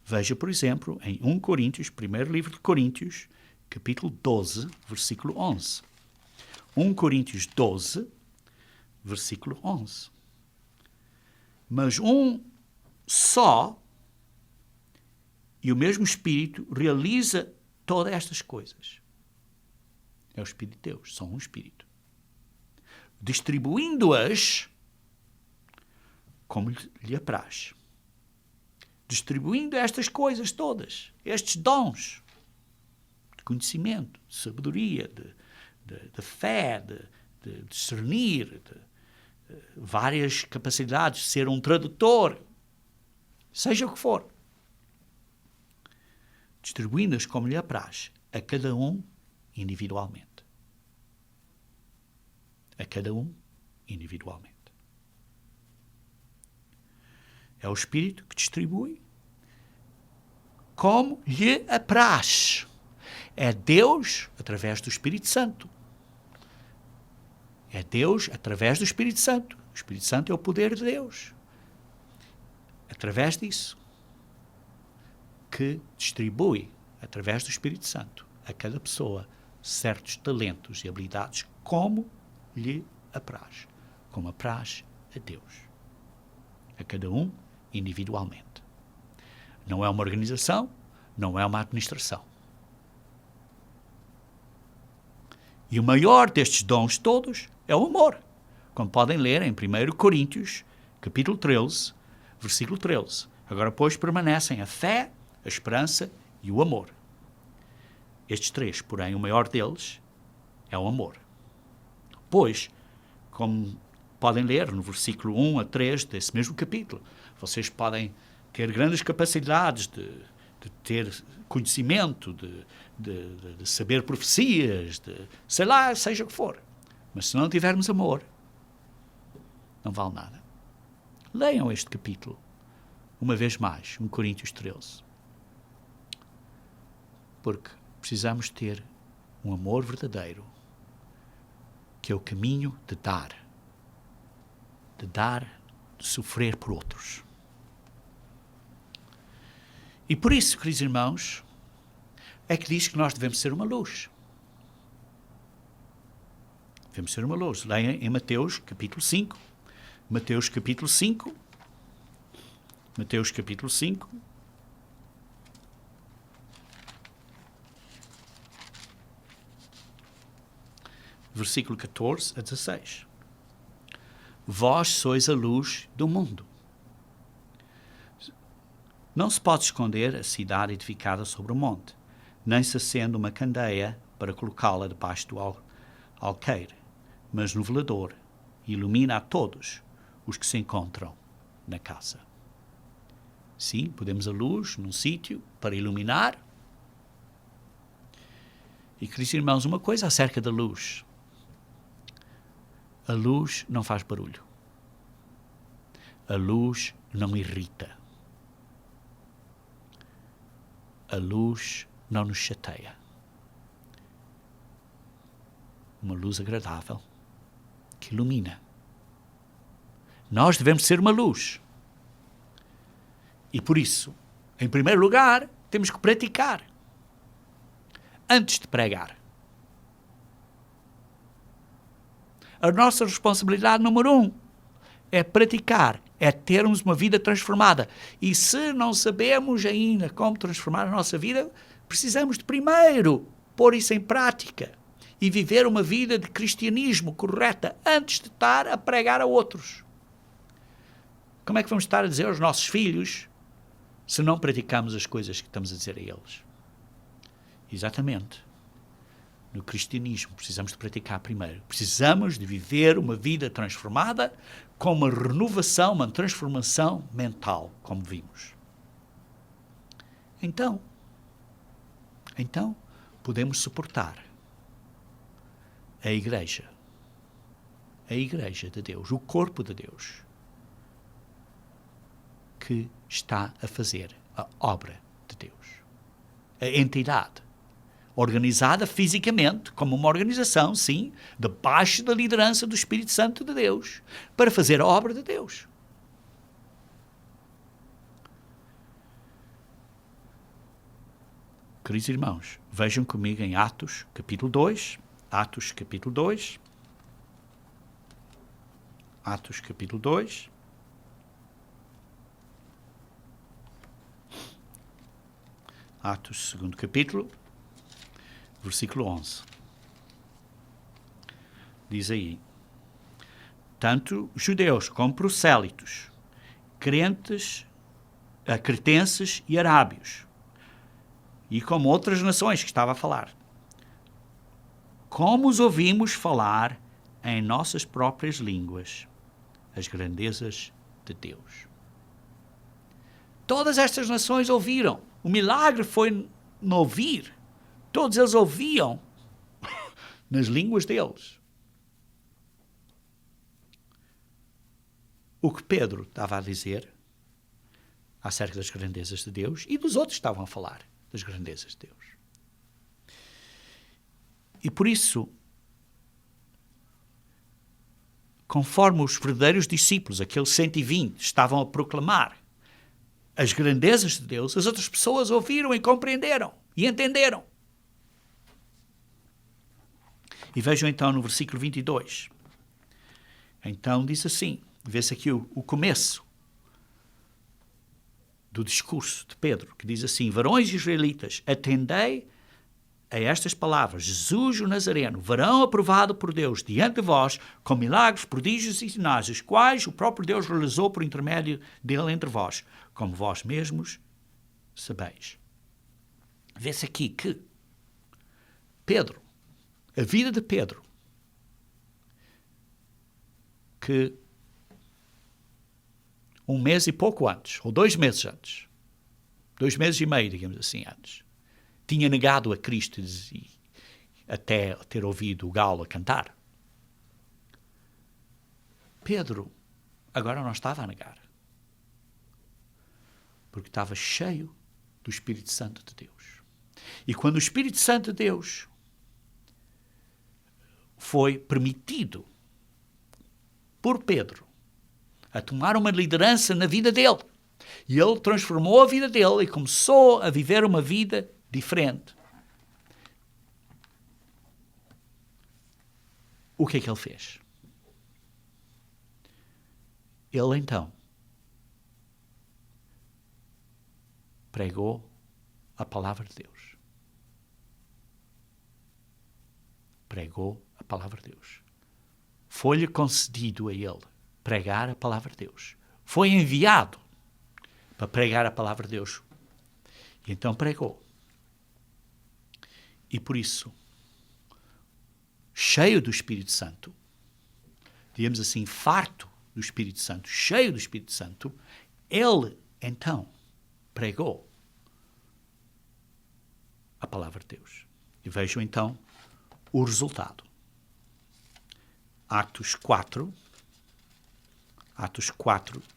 Veja, por exemplo, em 1 Coríntios, primeiro livro de Coríntios, capítulo 12, versículo 11. 1 Coríntios 12, versículo 11. Mas um só e o mesmo Espírito realiza todas estas coisas. É o Espírito de Deus, são um Espírito. Distribuindo-as como lhe apraz. Distribuindo estas coisas todas, estes dons de conhecimento, de sabedoria, de fé, de discernir, várias capacidades de ser um tradutor, seja o que for. Distribuindo-as como lhe apraz, a cada um individualmente. A cada um individualmente. É o Espírito que distribui como lhe apraz. É Deus através do Espírito Santo. É Deus através do Espírito Santo. O Espírito Santo é o poder de Deus. Através disso, que distribui, através do Espírito Santo, a cada pessoa certos talentos e habilidades como lhe apraz. Como apraz a Deus. A cada um individualmente. Não é uma organização, não é uma administração. E o maior destes dons todos é o amor, como podem ler em 1 Coríntios, capítulo 13, versículo 13. Agora, pois, permanecem a fé, a esperança e o amor. Estes três, porém, o maior deles é o amor. Pois, como podem ler no versículo 1 a 3 desse mesmo capítulo, vocês podem ter grandes capacidades de ter conhecimento, de saber profecias, sei lá, seja o que for. Mas se não tivermos amor, não vale nada. Leiam este capítulo, uma vez mais, 1 Coríntios 13. Porque precisamos ter um amor verdadeiro, que é o caminho de dar, de sofrer por outros. E por isso, queridos irmãos, é que diz que nós devemos ser uma luz. Devemos ser uma luz. Leiam em Mateus capítulo 5. Mateus capítulo 5. Mateus capítulo 5. Versículo 14 a 16. Vós sois a luz do mundo. Não se pode esconder a cidade edificada sobre o monte, nem se acende uma candeia para colocá-la debaixo do alqueire, mas no velador, e ilumina a todos os que se encontram na casa. Sim, podemos a luz num sítio para iluminar. E, queridos irmãos, uma coisa acerca da luz. A luz não faz barulho. A luz não irrita. A luz não nos chateia. Uma luz agradável que ilumina. Nós devemos ser uma luz. E por isso, em primeiro lugar, temos que praticar antes de pregar. A nossa responsabilidade número 1 é praticar, é termos uma vida transformada. E se não sabemos ainda como transformar a nossa vida, precisamos de primeiro pôr isso em prática e viver uma vida de cristianismo correta antes de estar a pregar a outros. Como é que vamos estar a dizer aos nossos filhos se não praticamos as coisas que estamos a dizer a eles? Exatamente. No cristianismo, precisamos de praticar primeiro. Precisamos de viver uma vida transformada com uma renovação, uma transformação mental, como vimos. Então, podemos suportar a Igreja de Deus, o corpo de Deus, que está a fazer a obra de Deus. A entidade, organizada fisicamente, como uma organização, sim, debaixo da liderança do Espírito Santo de Deus, para fazer a obra de Deus. Queridos irmãos, vejam comigo em Atos, capítulo 2. Atos, capítulo 2. Atos, capítulo 2. Atos, segundo capítulo, versículo 11. Diz aí: tanto judeus como prosélitos, cretenses e arábios, e como outras nações que estava a falar, como os ouvimos falar em nossas próprias línguas as grandezas de Deus. Todas estas nações ouviram. O milagre foi no ouvir. Todos eles ouviam nas línguas deles o que Pedro estava a dizer acerca das grandezas de Deus, e dos outros estavam a falar das grandezas de Deus. E por isso, conforme os verdadeiros discípulos, aqueles 120, estavam a proclamar as grandezas de Deus, as outras pessoas ouviram e compreenderam e entenderam. E vejam então no versículo 22. Então diz assim, vê-se aqui o começo do discurso de Pedro, que diz assim: varões israelitas, atendei a estas palavras. Jesus o Nazareno, varão aprovado por Deus diante de vós, com milagres, prodígios e sinais, os quais o próprio Deus realizou por intermédio dele entre vós, como vós mesmos sabeis. Vê-se aqui que Pedro, a vida de Pedro, que um mês e pouco antes, ou 2 meses antes, 2 meses e meio, digamos assim, antes, tinha negado a Cristo e até ter ouvido o galo a cantar. Pedro agora não estava a negar, porque estava cheio do Espírito Santo de Deus. E quando o Espírito Santo de Deus foi permitido por Pedro a tomar uma liderança na vida dele, e ele transformou a vida dele e começou a viver uma vida diferente, o que é que ele fez? Ele então pregou a palavra de Deus. Pregou a palavra de Deus. Foi-lhe concedido a ele pregar a palavra de Deus. Foi enviado para pregar a palavra de Deus. E então pregou. E por isso, cheio do Espírito Santo, digamos assim, farto do Espírito Santo, cheio do Espírito Santo, ele então pregou a palavra de Deus. E vejam então o resultado. Atos 4,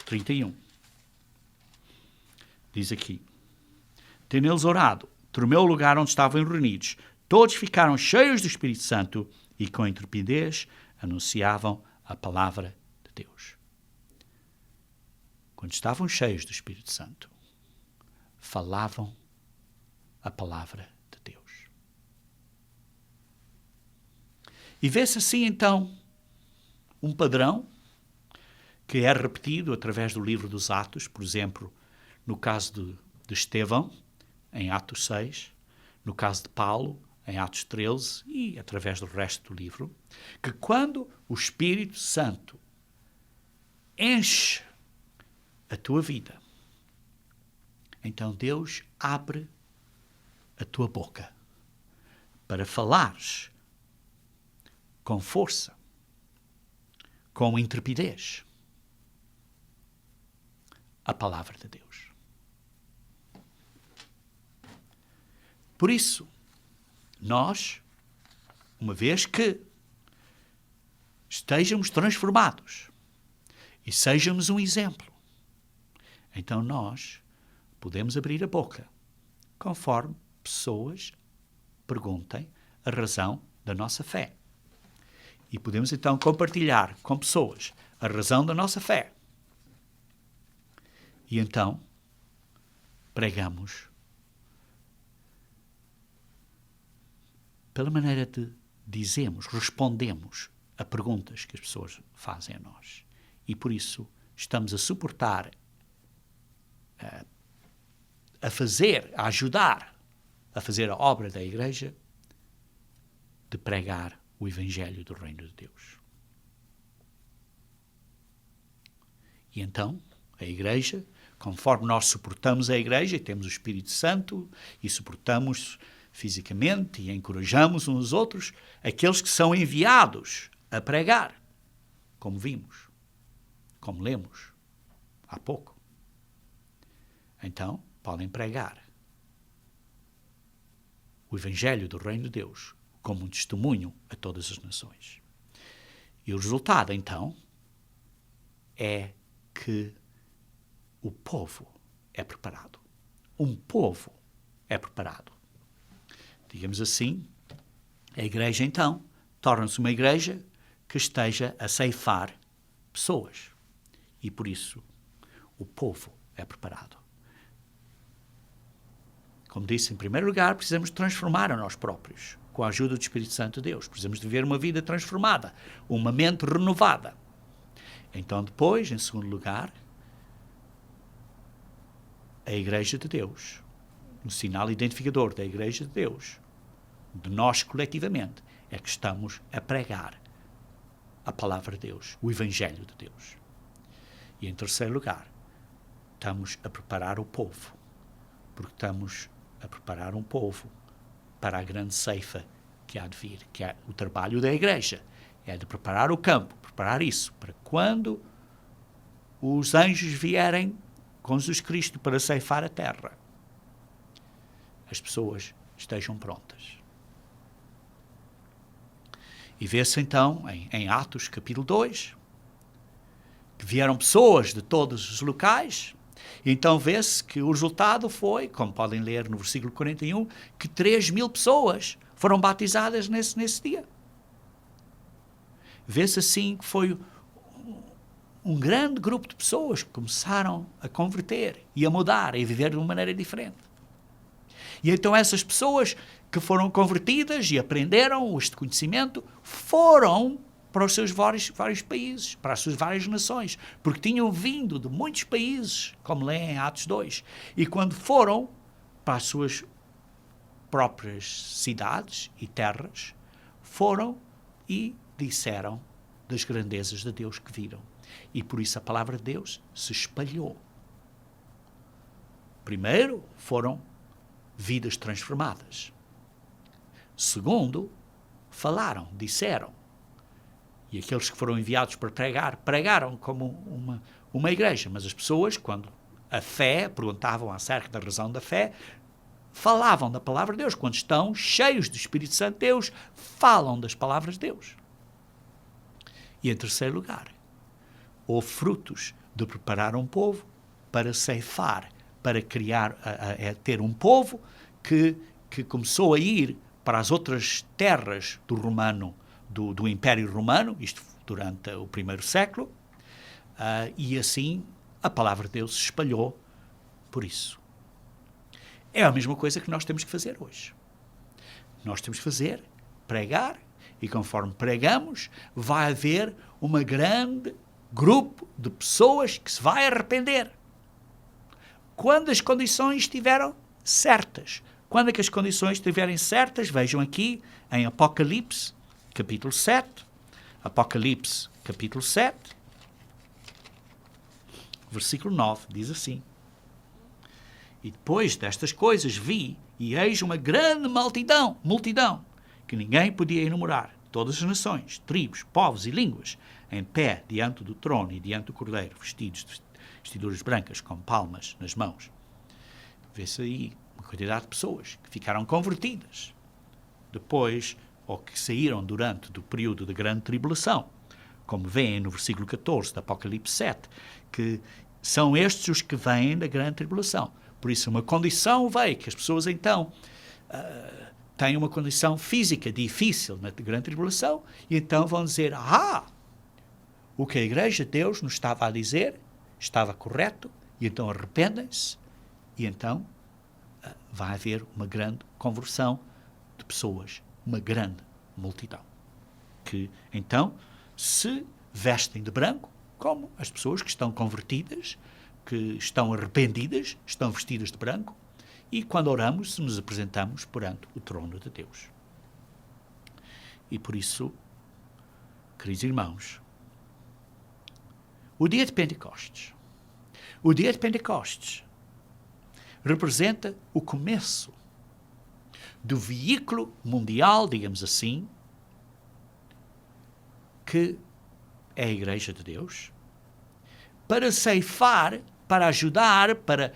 31. Diz aqui: tendo eles orado, tremeu o lugar onde estavam reunidos. Todos ficaram cheios do Espírito Santo e com intrepidez anunciavam a palavra de Deus. Quando estavam cheios do Espírito Santo, falavam a palavra de Deus. E vê-se assim então um padrão que é repetido através do livro dos Atos, por exemplo, no caso de Estevão, em Atos 6, no caso de Paulo, em Atos 13, e através do resto do livro, que quando o Espírito Santo enche a tua vida, então Deus abre a tua boca para falares com força, com intrepidez, a palavra de Deus. Por isso, nós, uma vez que estejamos transformados e sejamos um exemplo, então nós podemos abrir a boca conforme pessoas perguntem a razão da nossa fé. E podemos então compartilhar com pessoas a razão da nossa fé. E então pregamos pela maneira de dizemos, respondemos a perguntas que as pessoas fazem a nós. E por isso estamos a suportar, a ajudar a fazer a obra da Igreja de pregar o Evangelho do Reino de Deus. E então, a Igreja, conforme nós suportamos a Igreja e temos o Espírito Santo e suportamos fisicamente e encorajamos uns aos outros, aqueles que são enviados a pregar, como vimos, como lemos há pouco. Então, podem pregar o Evangelho do Reino de Deus como um testemunho a todas as nações. E o resultado, então, é que o povo é preparado. Um povo é preparado. Digamos assim, a Igreja, então, torna-se uma Igreja que esteja a ceifar pessoas. E, por isso, o povo é preparado. Como disse, em primeiro lugar, precisamos transformar a nós próprios, com a ajuda do Espírito Santo de Deus. Precisamos de viver uma vida transformada, uma mente renovada. Então, depois, em segundo lugar, a Igreja de Deus, o sinal identificador da Igreja de Deus, de nós coletivamente, é que estamos a pregar a palavra de Deus, o Evangelho de Deus. E, em terceiro lugar, estamos a preparar o povo, porque estamos a preparar um povo para a grande ceifa que há de vir, que é o trabalho da Igreja. É de preparar o campo, preparar isso, para quando os anjos vierem com Jesus Cristo para ceifar a terra, as pessoas estejam prontas. E vê-se então, em Atos capítulo 2, que vieram pessoas de todos os locais. Então vê-se que o resultado foi, como podem ler no versículo 41, que 3.000 pessoas foram batizadas nesse dia. Vê-se assim que foi um grande grupo de pessoas que começaram a converter e a mudar e a viver de uma maneira diferente. E então essas pessoas que foram convertidas e aprenderam este conhecimento foram para os seus vários países, para as suas várias nações, porque tinham vindo de muitos países, como lê em Atos 2, e quando foram para as suas próprias cidades e terras, foram e disseram das grandezas de Deus que viram. E por isso a palavra de Deus se espalhou. Primeiro, foram vidas transformadas. Segundo, falaram, disseram. E aqueles que foram enviados para pregar, pregaram como uma igreja. Mas as pessoas, quando a fé, perguntavam acerca da razão da fé, falavam da palavra de Deus. Quando estão cheios do Espírito Santo de Deus, falam das palavras de Deus. E em terceiro lugar, houve frutos de preparar um povo para ceifar, para criar, ter um povo que começou a ir para as outras terras do Império Romano, isto durante o primeiro século, e assim a palavra de Deus se espalhou por isso. É a mesma coisa que nós temos que fazer hoje. Nós temos que fazer, pregar, e conforme pregamos, vai haver um grande grupo de pessoas que se vai arrepender. Quando as condições estiverem certas. Quando é que as condições estiverem certas, vejam aqui em Apocalipse, capítulo 7, Apocalipse, capítulo 7, versículo 9, diz assim: E depois destas coisas vi, e eis uma grande multidão, que ninguém podia enumerar, todas as nações, tribos, povos e línguas, em pé diante do trono e diante do Cordeiro, vestidos de vestiduras brancas com palmas nas mãos. Vê-se aí uma quantidade de pessoas que ficaram convertidas depois, ou que saíram durante o período da grande tribulação, como veem no versículo 14 de Apocalipse 7, que são estes os que vêm da grande tribulação. Por isso, uma condição veio, que as pessoas então têm uma condição física difícil na grande tribulação, e então vão dizer, o que a Igreja de Deus nos estava a dizer estava correto, e então arrependem-se, e então vai haver uma grande conversão de pessoas, uma grande multidão, que então se vestem de branco, como as pessoas que estão convertidas, que estão arrependidas, estão vestidas de branco, e quando oramos, nos apresentamos perante o trono de Deus. E por isso, queridos irmãos, o dia de Pentecostes representa o começo do veículo mundial, digamos assim, que é a Igreja de Deus, para ceifar, para ajudar, para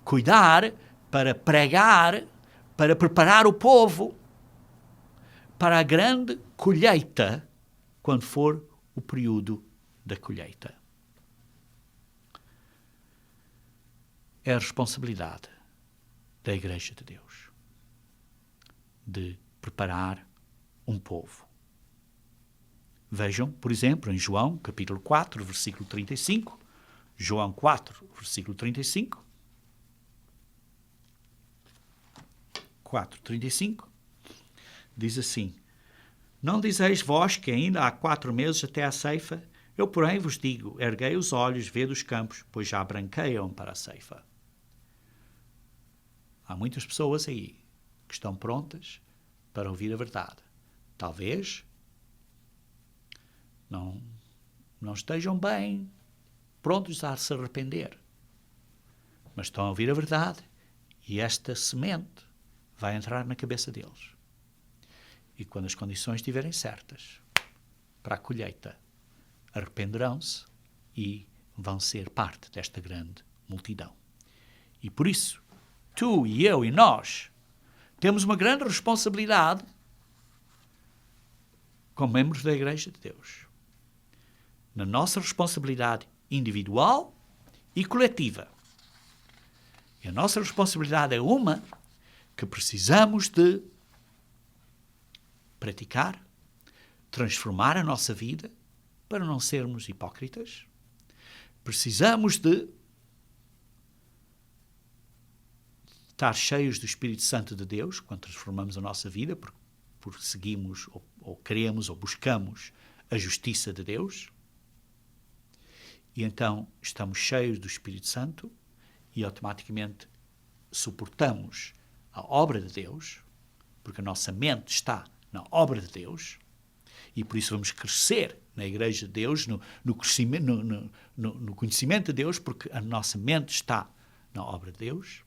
cuidar, para pregar, para preparar o povo para a grande colheita, quando for o período da colheita. É a responsabilidade da Igreja de Deus de preparar um povo. Vejam, por exemplo, em João, capítulo 4, versículo 35, João 4, versículo 35, 4:35, diz assim: Não dizeis vós que ainda há 4 meses até à ceifa? Eu, porém, vos digo, erguei os olhos, vede os campos, pois já branqueiam para a ceifa. Há muitas pessoas aí que estão prontas para ouvir a verdade. Talvez não estejam bem prontos a se arrepender, mas estão a ouvir a verdade e esta semente vai entrar na cabeça deles. E quando as condições estiverem certas para a colheita, arrependerão-se e vão ser parte desta grande multidão. E por isso, tu e eu e nós temos uma grande responsabilidade como membros da Igreja de Deus. Na nossa responsabilidade individual e coletiva. E a nossa responsabilidade é uma que precisamos de praticar, transformar a nossa vida para não sermos hipócritas. Precisamos de estar cheios do Espírito Santo de Deus quando transformamos a nossa vida, porque seguimos ou queremos ou buscamos a justiça de Deus. E então estamos cheios do Espírito Santo e automaticamente suportamos a obra de Deus, porque a nossa mente está na obra de Deus, e por isso vamos crescer na Igreja de Deus, no conhecimento de Deus, porque a nossa mente está na obra de Deus,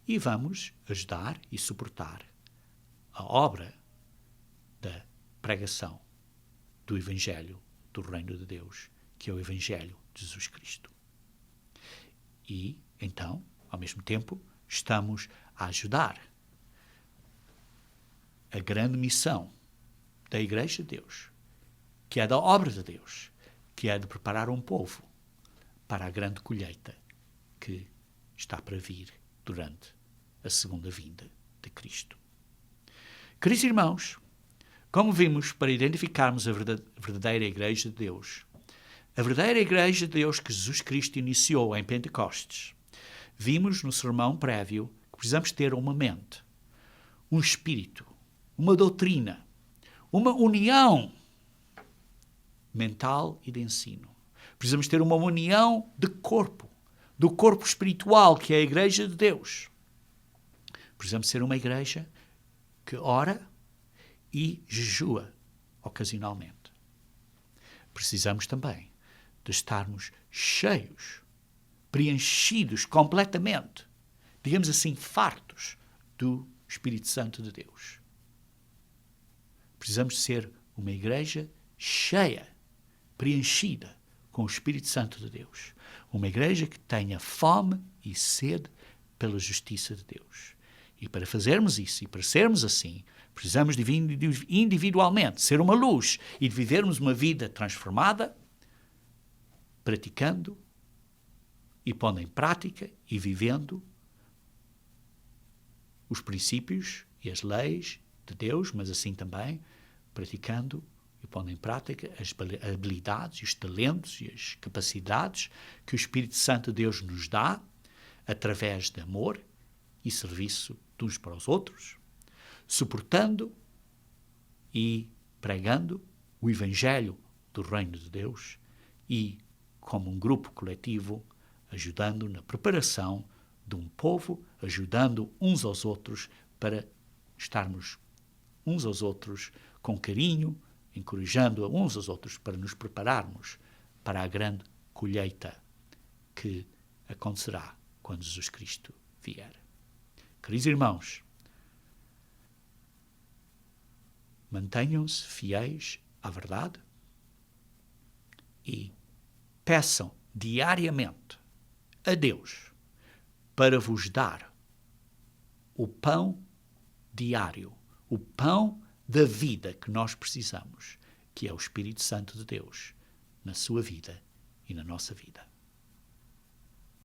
e vamos ajudar e suportar a obra da pregação do Evangelho do Reino de Deus, que é o Evangelho de Jesus Cristo. E, então, ao mesmo tempo, estamos a ajudar a grande missão da Igreja de Deus, que é da obra de Deus, que é de preparar um povo para a grande colheita que está para vir durante a segunda vinda de Cristo. Queridos irmãos, como vimos, para identificarmos a verdadeira Igreja de Deus, a verdadeira Igreja de Deus que Jesus Cristo iniciou em Pentecostes, vimos no sermão prévio que precisamos ter uma mente, um espírito, uma doutrina, uma união mental e de ensino. Precisamos ter uma união de corpo, do corpo espiritual que é a Igreja de Deus. Precisamos ser uma igreja que ora e jejua ocasionalmente. Precisamos também de estarmos cheios, preenchidos completamente, digamos assim, fartos do Espírito Santo de Deus. Precisamos ser uma igreja cheia, preenchida com o Espírito Santo de Deus. Uma igreja que tenha fome e sede pela justiça de Deus. E para fazermos isso, e para sermos assim, precisamos de individualmente ser uma luz e de vivermos uma vida transformada, praticando e pondo em prática e vivendo os princípios e as leis de Deus, mas assim também praticando e pondo em prática as habilidades, os talentos e as capacidades que o Espírito Santo de Deus nos dá através de amor e serviço de uns para os outros, suportando e pregando o Evangelho do Reino de Deus e, como um grupo coletivo, ajudando na preparação de um povo, ajudando uns aos outros para estarmos uns aos outros com carinho, encorajando uns aos outros para nos prepararmos para a grande colheita que acontecerá quando Jesus Cristo vier. Queridos irmãos, mantenham-se fiéis à verdade e peçam diariamente a Deus para vos dar o pão diário, o pão da vida que nós precisamos, que é o Espírito Santo de Deus, na sua vida e na nossa vida.